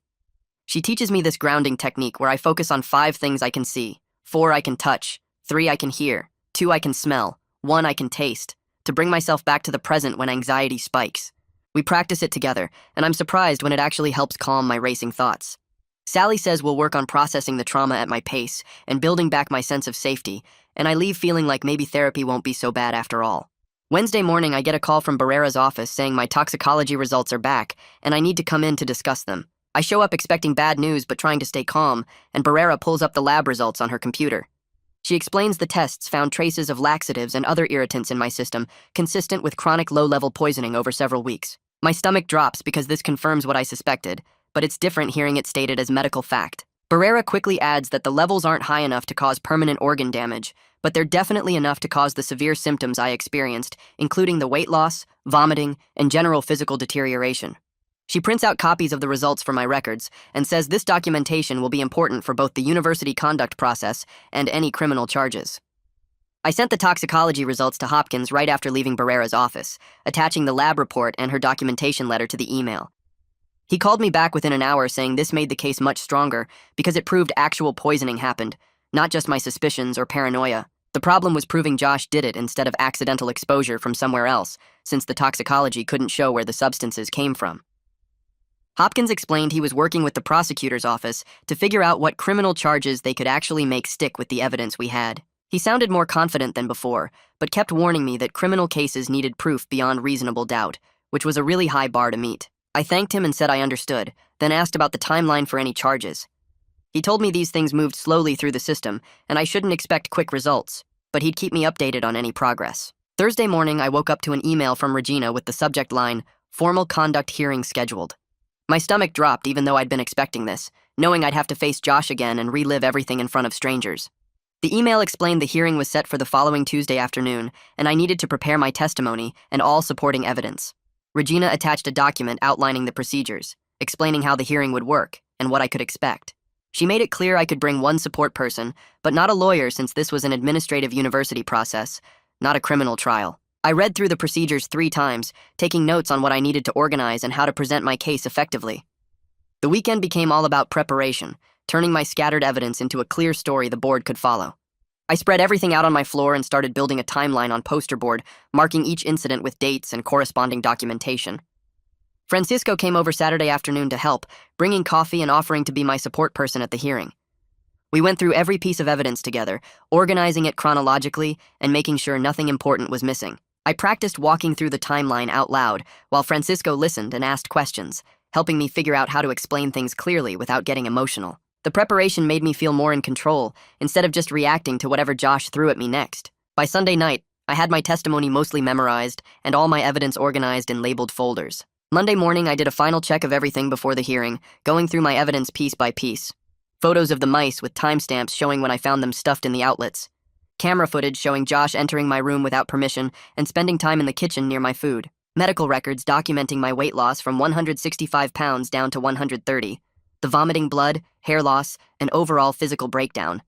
She teaches me this grounding technique where I focus on 5 things I can see, 4 I can touch, 3 I can hear, 2 I can smell, 1 I can taste, to bring myself back to the present when anxiety spikes. We practice it together, and I'm surprised when it actually helps calm my racing thoughts. Sally says we'll work on processing the trauma at my pace and building back my sense of safety, and I leave feeling like maybe therapy won't be so bad after all. Wednesday morning, I get a call from Barrera's office saying my toxicology results are back, and I need to come in to discuss them. I show up expecting bad news but trying to stay calm, and Barrera pulls up the lab results on her computer. She explains the tests found traces of laxatives and other irritants in my system, consistent with chronic low-level poisoning over several weeks. My stomach drops because this confirms what I suspected, but it's different hearing it stated as medical fact. Barrera quickly adds that the levels aren't high enough to cause permanent organ damage, but they're definitely enough to cause the severe symptoms I experienced, including the weight loss, vomiting, and general physical deterioration. She prints out copies of the results for my records and says this documentation will be important for both the university conduct process and any criminal charges. I sent the toxicology results to Hopkins right after leaving Barrera's office, attaching the lab report and her documentation letter to the email. He called me back within an hour saying this made the case much stronger because it proved actual poisoning happened, not just my suspicions or paranoia. The problem was proving Josh did it instead of accidental exposure from somewhere else, since the toxicology couldn't show where the substances came from. Hopkins explained he was working with the prosecutor's office to figure out what criminal charges they could actually make stick with the evidence we had. He sounded more confident than before, but kept warning me that criminal cases needed proof beyond reasonable doubt, which was a really high bar to meet. I thanked him and said I understood, then asked about the timeline for any charges. He told me these things moved slowly through the system, and I shouldn't expect quick results, but he'd keep me updated on any progress. Thursday morning, I woke up to an email from Regina with the subject line, "Formal conduct hearing scheduled." My stomach dropped even though I'd been expecting this, knowing I'd have to face Josh again and relive everything in front of strangers. The email explained the hearing was set for the following Tuesday afternoon, and I needed to prepare my testimony and all supporting evidence. Regina attached a document outlining the procedures, explaining how the hearing would work and what I could expect. She made it clear I could bring one support person, but not a lawyer since this was an administrative university process, not a criminal trial. I read through the procedures 3 times, taking notes on what I needed to organize and how to present my case effectively. The weekend became all about preparation, turning my scattered evidence into a clear story the board could follow. I spread everything out on my floor and started building a timeline on poster board, marking each incident with dates and corresponding documentation. Francisco came over Saturday afternoon to help, bringing coffee and offering to be my support person at the hearing. We went through every piece of evidence together, organizing it chronologically and making sure nothing important was missing. I practiced walking through the timeline out loud while Francisco listened and asked questions, helping me figure out how to explain things clearly without getting emotional. The preparation made me feel more in control, instead of just reacting to whatever Josh threw at me next. By Sunday night, I had my testimony mostly memorized and all my evidence organized in labeled folders. Monday morning, I did a final check of everything before the hearing, going through my evidence piece by piece. Photos of the mice with timestamps showing when I found them stuffed in the outlets. Camera footage showing Josh entering my room without permission and spending time in the kitchen near my food. Medical records documenting my weight loss from 165 pounds down to 130. The vomiting blood, hair loss, and overall physical breakdown.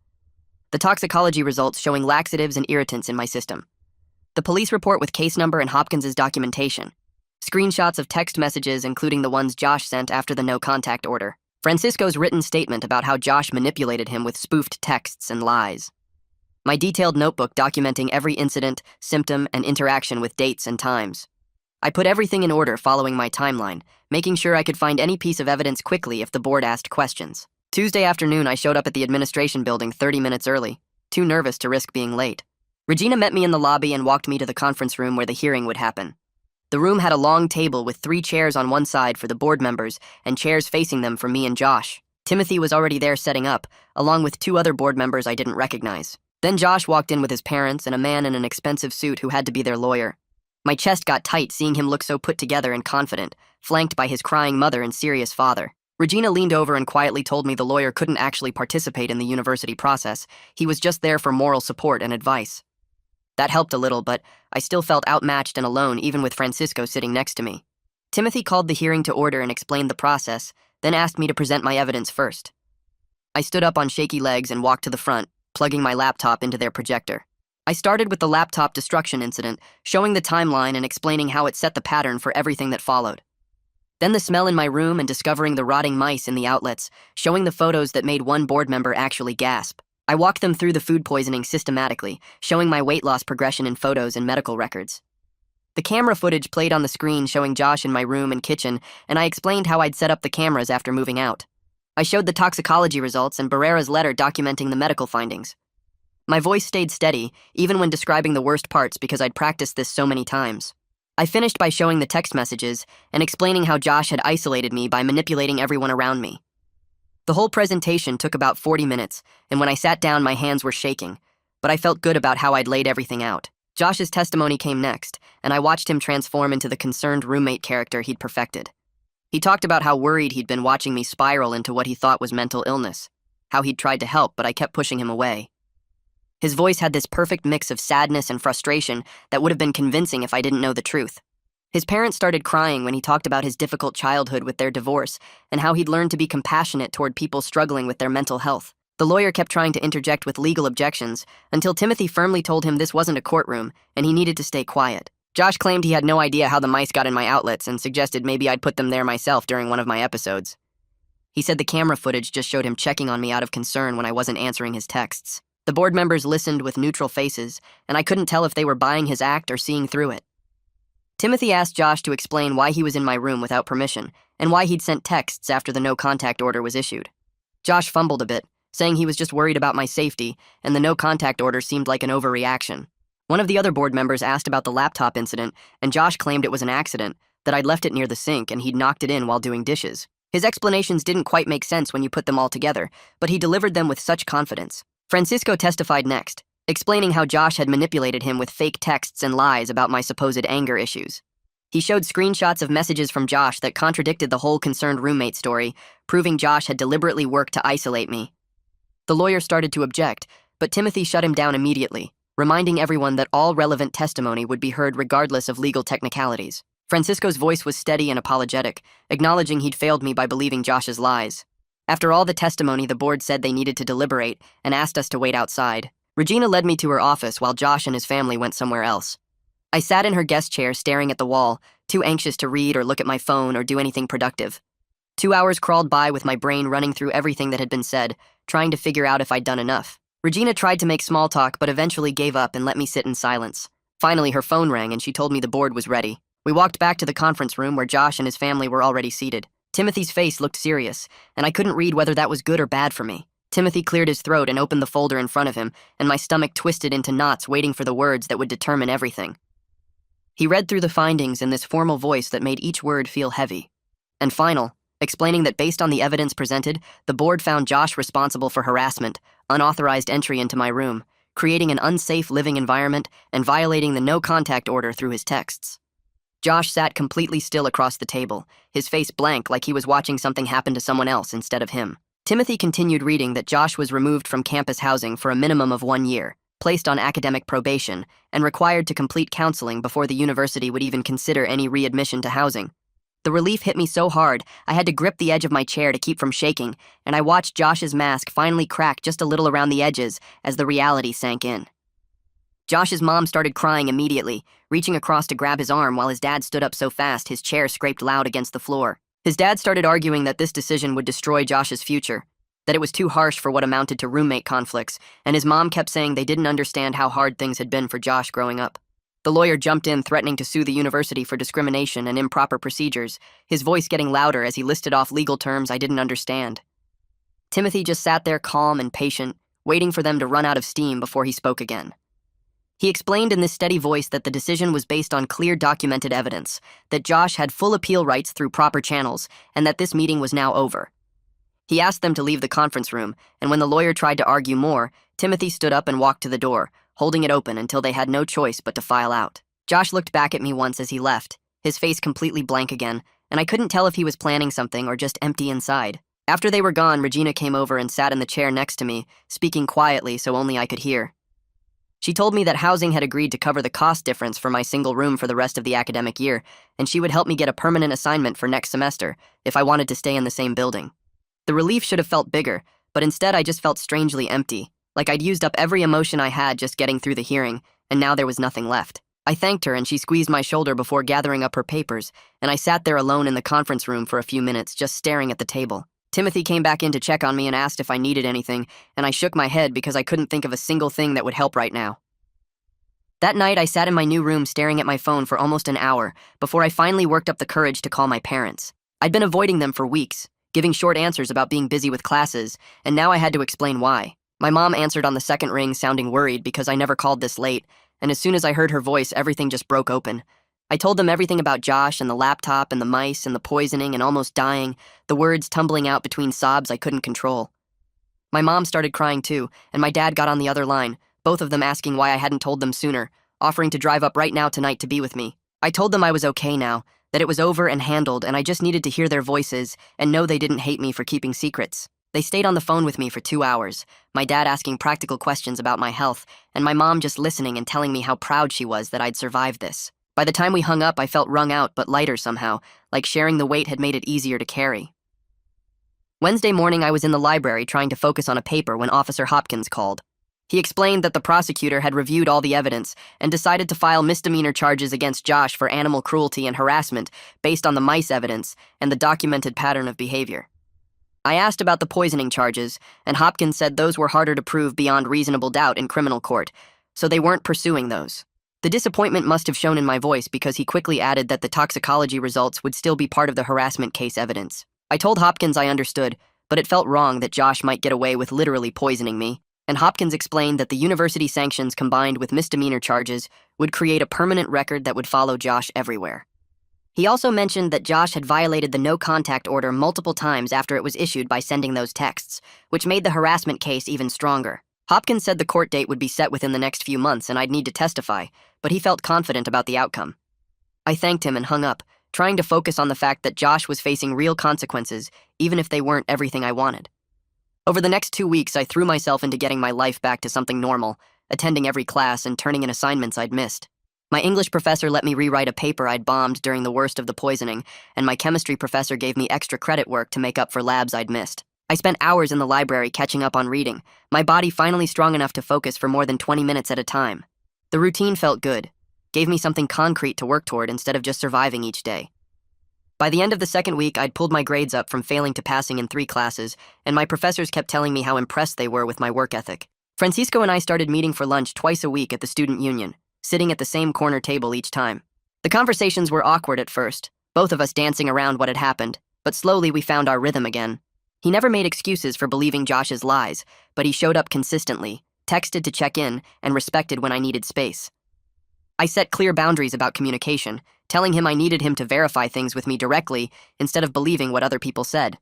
The toxicology results showing laxatives and irritants in my system. The police report with case number and Hopkins's documentation. Screenshots of text messages including the ones Josh sent after the no-contact order. Francisco's written statement about how Josh manipulated him with spoofed texts and lies. My detailed notebook documenting every incident, symptom, and interaction with dates and times. I put everything in order following my timeline, making sure I could find any piece of evidence quickly if the board asked questions. Tuesday afternoon, I showed up at the administration building 30 minutes early, too nervous to risk being late. Regina met me in the lobby and walked me to the conference room where the hearing would happen. The room had a long table with 3 chairs on one side for the board members and chairs facing them for me and Josh. Timothy was already there setting up, along with 2 other board members I didn't recognize. Then Josh walked in with his parents and a man in an expensive suit who had to be their lawyer. My chest got tight seeing him look so put together and confident, flanked by his crying mother and serious father. Regina leaned over and quietly told me the lawyer couldn't actually participate in the university process. He was just there for moral support and advice. That helped a little, but I still felt outmatched and alone even with Francisco sitting next to me. Timothy called the hearing to order and explained the process, then asked me to present my evidence first. I stood up on shaky legs and walked to the front, plugging my laptop into their projector. I started with the laptop destruction incident, showing the timeline and explaining how it set the pattern for everything that followed. Then the smell in my room and discovering the rotting mice in the outlets, showing the photos that made one board member actually gasp. I walked them through the food poisoning systematically, showing my weight loss progression in photos and medical records. The camera footage played on the screen showing Josh in my room and kitchen, and I explained how I'd set up the cameras after moving out. I showed the toxicology results and Barrera's letter documenting the medical findings. My voice stayed steady, even when describing the worst parts because I'd practiced this so many times. I finished by showing the text messages and explaining how Josh had isolated me by manipulating everyone around me. The whole presentation took about 40 minutes, and when I sat down, my hands were shaking, but I felt good about how I'd laid everything out. Josh's testimony came next, and I watched him transform into the concerned roommate character he'd perfected. He talked about how worried he'd been watching me spiral into what he thought was mental illness, how he'd tried to help, but I kept pushing him away. His voice had this perfect mix of sadness and frustration that would have been convincing if I didn't know the truth. His parents started crying when he talked about his difficult childhood with their divorce and how he'd learned to be compassionate toward people struggling with their mental health. The lawyer kept trying to interject with legal objections until Timothy firmly told him this wasn't a courtroom and he needed to stay quiet. Josh claimed he had no idea how the mice got in my outlets and suggested maybe I'd put them there myself during one of my episodes. He said the camera footage just showed him checking on me out of concern when I wasn't answering his texts. The board members listened with neutral faces, and I couldn't tell if they were buying his act or seeing through it. Timothy asked Josh to explain why he was in my room without permission and why he'd sent texts after the no-contact order was issued. Josh fumbled a bit, saying he was just worried about my safety and the no-contact order seemed like an overreaction. One of the other board members asked about the laptop incident, and Josh claimed it was an accident, that I'd left it near the sink and he'd knocked it in while doing dishes. His explanations didn't quite make sense when you put them all together, but he delivered them with such confidence. Francisco testified next, explaining how Josh had manipulated him with fake texts and lies about my supposed anger issues. He showed screenshots of messages from Josh that contradicted the whole concerned roommate story, proving Josh had deliberately worked to isolate me. The lawyer started to object, but Timothy shut him down immediately, reminding everyone that all relevant testimony would be heard regardless of legal technicalities. Francisco's voice was steady and apologetic, acknowledging he'd failed me by believing Josh's lies. After all the testimony, the board said they needed to deliberate and asked us to wait outside. Regina led me to her office while Josh and his family went somewhere else. I sat in her guest chair staring at the wall, too anxious to read or look at my phone or do anything productive. 2 hours crawled by with my brain running through everything that had been said, trying to figure out if I'd done enough. Regina tried to make small talk but eventually gave up and let me sit in silence. Finally, her phone rang and she told me the board was ready. We walked back to the conference room where Josh and his family were already seated. Timothy's face looked serious, and I couldn't read whether that was good or bad for me. Timothy cleared his throat and opened the folder in front of him, and my stomach twisted into knots waiting for the words that would determine everything. He read through the findings in this formal voice that made each word feel heavy. And final, explaining that based on the evidence presented, the board found Josh responsible for harassment, unauthorized entry into my room, creating an unsafe living environment, and violating the no-contact order through his texts. Josh sat completely still across the table, his face blank like he was watching something happen to someone else instead of him. Timothy continued reading that Josh was removed from campus housing for a minimum of 1 year, placed on academic probation, and required to complete counseling before the university would even consider any readmission to housing. The relief hit me so hard, I had to grip the edge of my chair to keep from shaking, and I watched Josh's mask finally crack just a little around the edges as the reality sank in. Josh's mom started crying immediately, reaching across to grab his arm while his dad stood up so fast his chair scraped loud against the floor. His dad started arguing that this decision would destroy Josh's future, that it was too harsh for what amounted to roommate conflicts, and his mom kept saying they didn't understand how hard things had been for Josh growing up. The lawyer jumped in, threatening to sue the university for discrimination and improper procedures, his voice getting louder as he listed off legal terms I didn't understand. Timothy just sat there calm and patient, waiting for them to run out of steam before he spoke again. He explained in this steady voice that the decision was based on clear documented evidence, that Josh had full appeal rights through proper channels, and that this meeting was now over. He asked them to leave the conference room, and when the lawyer tried to argue more, Timothy stood up and walked to the door, holding it open until they had no choice but to file out. Josh looked back at me once as he left, his face completely blank again, and I couldn't tell if he was planning something or just empty inside. After they were gone, Regina came over and sat in the chair next to me, speaking quietly so only I could hear. She told me that housing had agreed to cover the cost difference for my single room for the rest of the academic year, and she would help me get a permanent assignment for next semester if I wanted to stay in the same building. The relief should have felt bigger, but instead I just felt strangely empty, like I'd used up every emotion I had just getting through the hearing, and now there was nothing left. I thanked her and she squeezed my shoulder before gathering up her papers, and I sat there alone in the conference room for a few minutes, just staring at the table. Timothy came back in to check on me and asked if I needed anything, and I shook my head because I couldn't think of a single thing that would help right now. That night, I sat in my new room staring at my phone for almost an hour before I finally worked up the courage to call my parents. I'd been avoiding them for weeks, giving short answers about being busy with classes, and now I had to explain why. My mom answered on the second ring, sounding worried because I never called this late, and as soon as I heard her voice, everything just broke open. I told them everything about Josh and the laptop and the mice and the poisoning and almost dying, the words tumbling out between sobs I couldn't control. My mom started crying too, and my dad got on the other line, both of them asking why I hadn't told them sooner, offering to drive up right now tonight to be with me. I told them I was okay now, that it was over and handled, and I just needed to hear their voices and know they didn't hate me for keeping secrets. They stayed on the phone with me for 2 hours, my dad asking practical questions about my health, and my mom just listening and telling me how proud she was that I'd survived this. By the time we hung up, I felt wrung out but lighter somehow, like sharing the weight had made it easier to carry. Wednesday morning, I was in the library trying to focus on a paper when Officer Hopkins called. He explained that the prosecutor had reviewed all the evidence and decided to file misdemeanor charges against Josh for animal cruelty and harassment based on the mice evidence and the documented pattern of behavior. I asked about the poisoning charges, and Hopkins said those were harder to prove beyond reasonable doubt in criminal court, so they weren't pursuing those. The disappointment must have shown in my voice because he quickly added that the toxicology results would still be part of the harassment case evidence. I told Hopkins I understood, but it felt wrong that Josh might get away with literally poisoning me, and Hopkins explained that the university sanctions combined with misdemeanor charges would create a permanent record that would follow Josh everywhere. He also mentioned that Josh had violated the no-contact order multiple times after it was issued by sending those texts, which made the harassment case even stronger. Hopkins said the court date would be set within the next few months and I'd need to testify, but he felt confident about the outcome. I thanked him and hung up, trying to focus on the fact that Josh was facing real consequences, even if they weren't everything I wanted. Over the next 2 weeks, I threw myself into getting my life back to something normal, attending every class and turning in assignments I'd missed. My English professor let me rewrite a paper I'd bombed during the worst of the poisoning, and my chemistry professor gave me extra credit work to make up for labs I'd missed. I spent hours in the library catching up on reading, my body finally strong enough to focus for more than 20 minutes at a time. The routine felt good, gave me something concrete to work toward instead of just surviving each day. By the end of the second week, I'd pulled my grades up from failing to passing in 3 classes, and my professors kept telling me how impressed they were with my work ethic. Francisco and I started meeting for lunch twice a week at the student union, sitting at the same corner table each time. The conversations were awkward at first, both of us dancing around what had happened, but slowly we found our rhythm again. He never made excuses for believing Josh's lies, but he showed up consistently, texted to check in, and respected when I needed space. I set clear boundaries about communication, telling him I needed him to verify things with me directly instead of believing what other people said.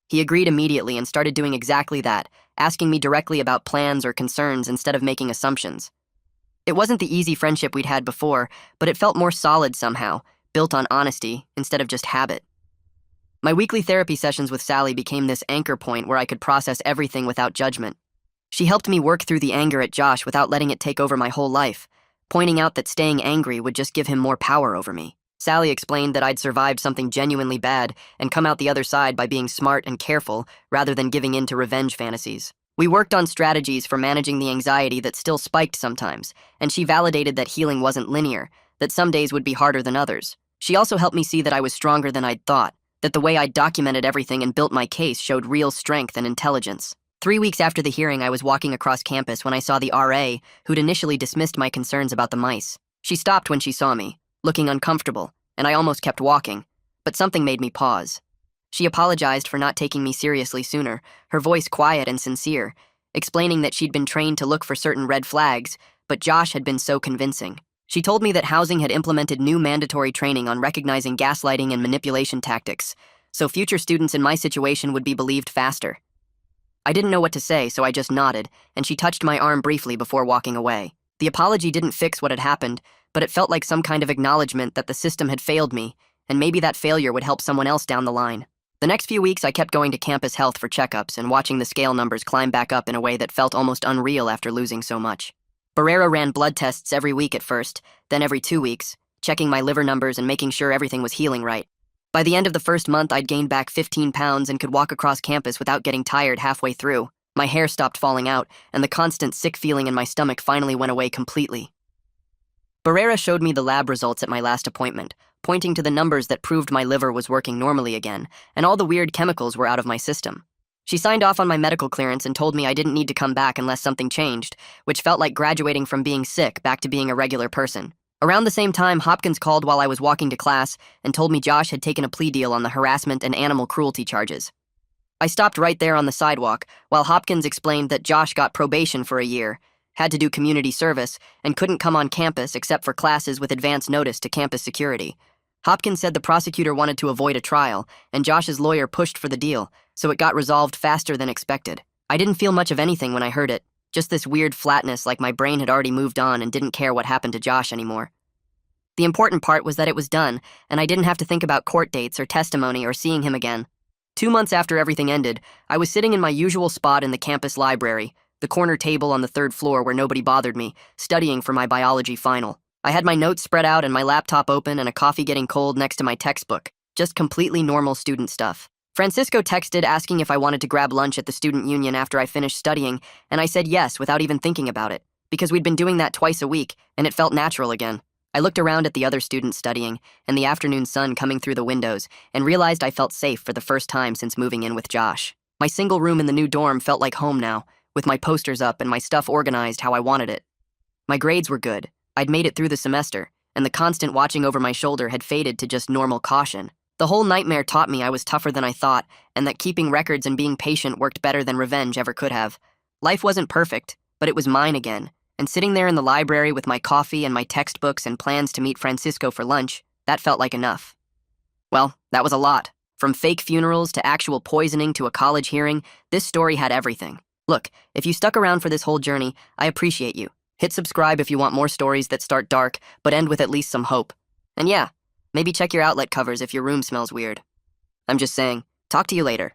He agreed immediately and started doing exactly that, asking me directly about plans or concerns instead of making assumptions. It wasn't the easy friendship we'd had before, but it felt more solid somehow, built on honesty instead of just habit. My weekly therapy sessions with Sally became this anchor point where I could process everything without judgment. She helped me work through the anger at Josh without letting it take over my whole life, pointing out that staying angry would just give him more power over me. Sally explained that I'd survived something genuinely bad and come out the other side by being smart and careful rather than giving in to revenge fantasies. We worked on strategies for managing the anxiety that still spiked sometimes, and she validated that healing wasn't linear, that some days would be harder than others. She also helped me see that I was stronger than I'd thought, that the way I'd documented everything and built my case showed real strength and intelligence. 3 weeks after the hearing, I was walking across campus when I saw the RA, who'd initially dismissed my concerns about the mice. She stopped when she saw me, looking uncomfortable, and I almost kept walking, but something made me pause. She apologized for not taking me seriously sooner, her voice quiet and sincere, explaining that she'd been trained to look for certain red flags, but Josh had been so convincing. She told me that housing had implemented new mandatory training on recognizing gaslighting and manipulation tactics, so future students in my situation would be believed faster. I didn't know what to say, so I just nodded, and she touched my arm briefly before walking away. The apology didn't fix what had happened, but it felt like some kind of acknowledgement that the system had failed me, and maybe that failure would help someone else down the line. The next few weeks, I kept going to campus health for checkups and watching the scale numbers climb back up in a way that felt almost unreal after losing so much. Barrera ran blood tests every week at first, then every 2 weeks, checking my liver numbers and making sure everything was healing right. By the end of the first month, I'd gained back 15 pounds and could walk across campus without getting tired halfway through. My hair stopped falling out, and the constant sick feeling in my stomach finally went away completely. Barrera showed me the lab results at my last appointment, pointing to the numbers that proved my liver was working normally again, and all the weird chemicals were out of my system. She signed off on my medical clearance and told me I didn't need to come back unless something changed, which felt like graduating from being sick back to being a regular person. Around the same time, Hopkins called while I was walking to class and told me Josh had taken a plea deal on the harassment and animal cruelty charges. I stopped right there on the sidewalk while Hopkins explained that Josh got probation for a year, had to do community service, and couldn't come on campus except for classes with advance notice to campus security. Hopkins said the prosecutor wanted to avoid a trial, and Josh's lawyer pushed for the deal, so it got resolved faster than expected. I didn't feel much of anything when I heard it, just this weird flatness like my brain had already moved on and didn't care what happened to Josh anymore. The important part was that it was done, and I didn't have to think about court dates or testimony or seeing him again. 2 months after everything ended, I was sitting in my usual spot in the campus library, the corner table on the 3rd floor where nobody bothered me, studying for my biology final. I had my notes spread out and my laptop open and a coffee getting cold next to my textbook, just completely normal student stuff. Francisco texted asking if I wanted to grab lunch at the student union after I finished studying, and I said yes without even thinking about it, because we'd been doing that twice a week, and it felt natural again. I looked around at the other students studying, and the afternoon sun coming through the windows, and realized I felt safe for the first time since moving in with Josh. My single room in the new dorm felt like home now, with my posters up and my stuff organized how I wanted it. My grades were good. I'd made it through the semester, and the constant watching over my shoulder had faded to just normal caution. The whole nightmare taught me I was tougher than I thought, and that keeping records and being patient worked better than revenge ever could have. Life wasn't perfect, but it was mine again, and sitting there in the library with my coffee and my textbooks and plans to meet Francisco for lunch, that felt like enough. Well, that was a lot. From fake funerals to actual poisoning to a college hearing, this story had everything. Look, if you stuck around for this whole journey, I appreciate you. Hit subscribe if you want more stories that start dark, but end with at least some hope. And yeah, maybe check your outlet covers if your room smells weird. I'm just saying, talk to you later.